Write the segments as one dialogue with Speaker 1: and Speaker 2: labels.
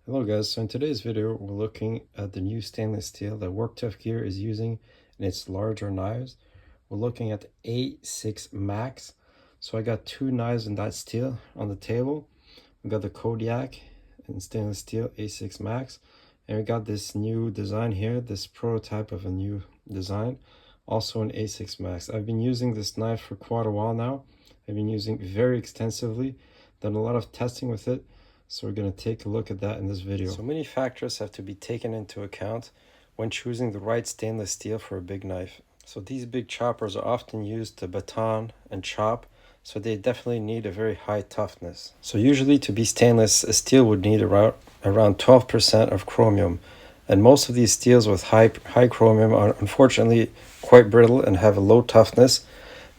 Speaker 1: Hello guys, so in today's video we're looking at the new stainless steel that WorkTough Gear is using in its larger knives. We're looking at A6Max. So I got two knives in that steel on the table. We got the Kodiak in stainless steel A6Max, and we got this new design here, this prototype of a new design, also an A6Max. I've been using this knife for quite a while now. I've been using it very extensively, done a lot of testing with it. So we're going to take a look at that in this video. So many factors have to be taken into account when choosing the right stainless steel for a big knife. So these big choppers are often used to baton and chop, so they definitely need a very high toughness. So usually to be stainless, a steel would need around 12% of chromium. And most of these steels with high chromium are unfortunately quite brittle and have a low toughness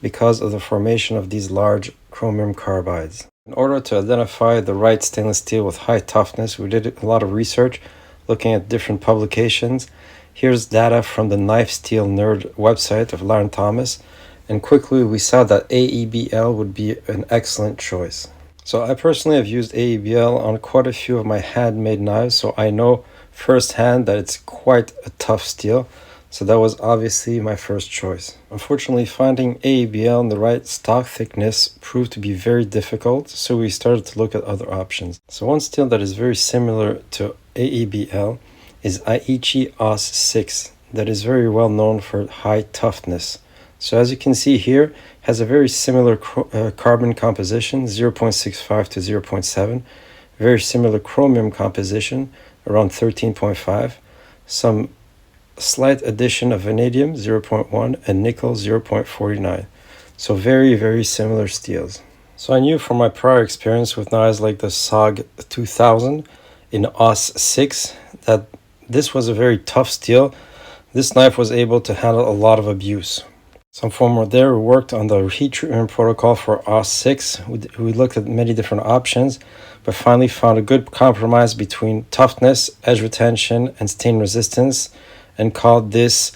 Speaker 1: because of the formation of these large chromium carbides. In order to identify the right stainless steel with high toughness, we did a lot of research looking at different publications. Here's data from the Knife Steel Nerd website of Lauren Thomas, and quickly we saw that AEBL would be an excellent choice. So I personally have used AEBL on quite a few of my handmade knives, so I know firsthand that it's quite a tough steel. So that was obviously my first choice. Unfortunately, finding AEBL in the right stock thickness proved to be very difficult, so we started to look at other options. So one steel that is very similar to AEBL is Aichi A6, that is very well known for high toughness. So as you can see here, has a very similar carbon composition, 0.65 to 0.7, very similar chromium composition, around 13.5, some slight addition of vanadium 0.1 and nickel 0.49. So very similar steels. So I knew from my prior experience with knives like the SOG 2000 in AS6 that this was a very tough steel. This knife was able to handle a lot of abuse. So from there we worked on the heat treatment protocol for AS6. We looked at many different options, but finally found a good compromise between toughness, edge retention, and stain resistance, and called this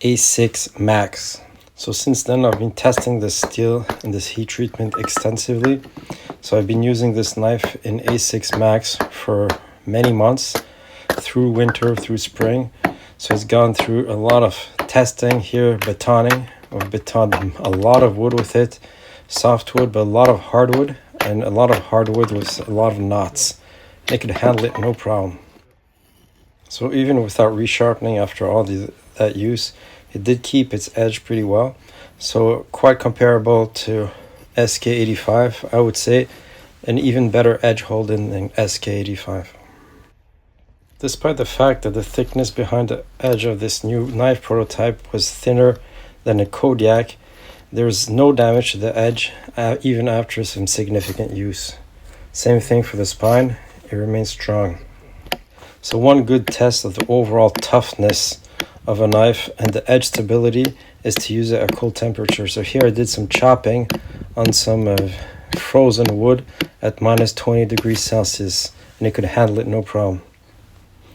Speaker 1: A6Max. So since then I've been testing this steel and this heat treatment extensively. So I've been using this knife in A6Max for many months, through winter, through spring. So it's gone through a lot of testing here, batoning. I've batoned a lot of wood with it, softwood, but a lot of hardwood, and a lot of hardwood with a lot of knots. It could handle it no problem. So even without resharpening after all that use, it did keep its edge pretty well. So quite comparable to SK85, I would say, an even better edge hold than SK85. Despite the fact that the thickness behind the edge of this new knife prototype was thinner than a Kodiak, there's no damage to the edge even after some significant use. Same thing for the spine, it remains strong. So one good test of the overall toughness of a knife and the edge stability is to use it at cold temperature. So here I did some chopping on some frozen wood at minus 20 degrees Celsius, and it could handle it no problem.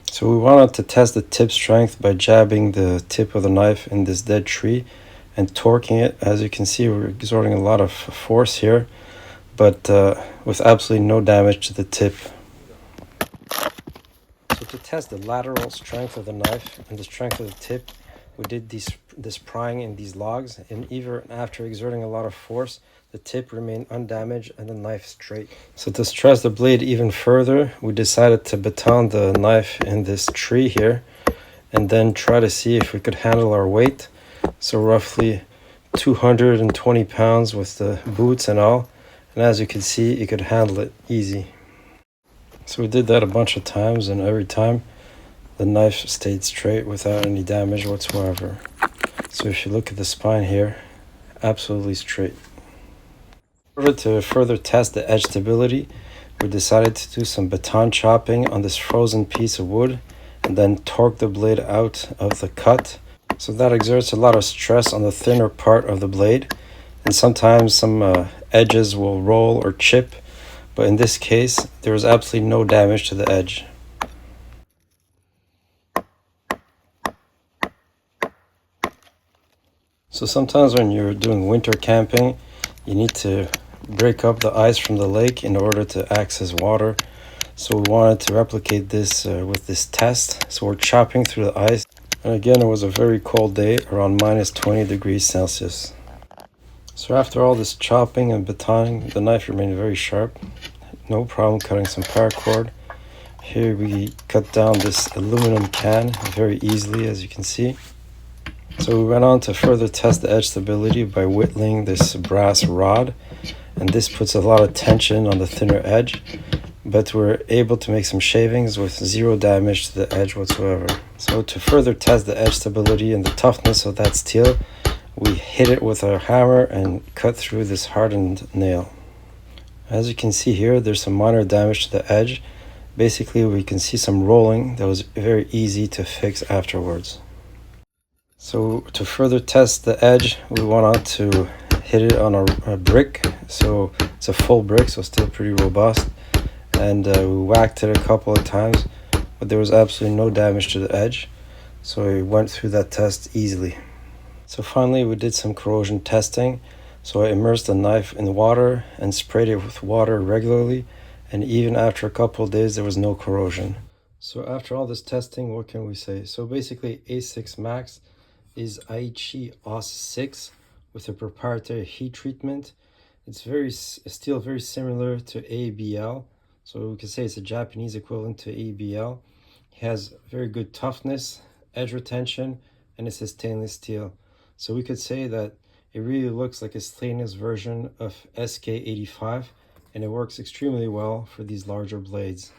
Speaker 1: So we wanted to test the tip strength by jabbing the tip of the knife in this dead tree and torquing it. As you can see, we're exerting a lot of force here, but with absolutely no damage to the tip. So to test the lateral strength of the knife and the strength of the tip, we did this prying in these logs, and even after exerting a lot of force, the tip remained undamaged and the knife straight. So to stress the blade even further, we decided to baton the knife in this tree here and then try to see if we could handle our weight. So roughly 220 pounds with the boots and all, and as you can see, it could handle it easy. So we did that a bunch of times, and every time the knife stayed straight without any damage whatsoever. So if you look at the spine here, absolutely straight. In order to further test the edge stability, we decided to do some baton chopping on this frozen piece of wood and then torque the blade out of the cut. So that exerts a lot of stress on the thinner part of the blade, and sometimes some edges will roll or chip, but in this case there was absolutely no damage to the edge. So sometimes when you're doing winter camping, you need to break up the ice from the lake in order to access water. So we wanted to replicate this with this test. So we're chopping through the ice. And again, it was a very cold day, around minus 20 degrees Celsius. So after all this chopping and batoning, the knife remained very sharp. No problem cutting some paracord. Here we cut down this aluminum can very easily, as you can see. So we went on to further test the edge stability by whittling this brass rod, and this puts a lot of tension on the thinner edge, but we're able to make some shavings with zero damage to the edge whatsoever. So to further test the edge stability and the toughness of that steel, we hit it with a hammer and cut through this hardened nail. As you can see here, there's some minor damage to the edge. Basically, we can see some rolling that was very easy to fix afterwards. So to further test the edge, we went on to hit it on a brick. So it's a full brick, so still pretty robust. And we whacked it a couple of times, but there was absolutely no damage to the edge. So we went through that test easily. So finally, we did some corrosion testing. So I immersed the knife in water and sprayed it with water regularly. And even after a couple of days, there was no corrosion. So after all this testing, what can we say? So basically, A6Max is Aichi AS6 with a proprietary heat treatment. It's still very similar to ABL. So we can say it's a Japanese equivalent to ABL. It has very good toughness, edge retention, and it's a stainless steel. So we could say that it really looks like a stainless version of SK85, and it works extremely well for these larger blades.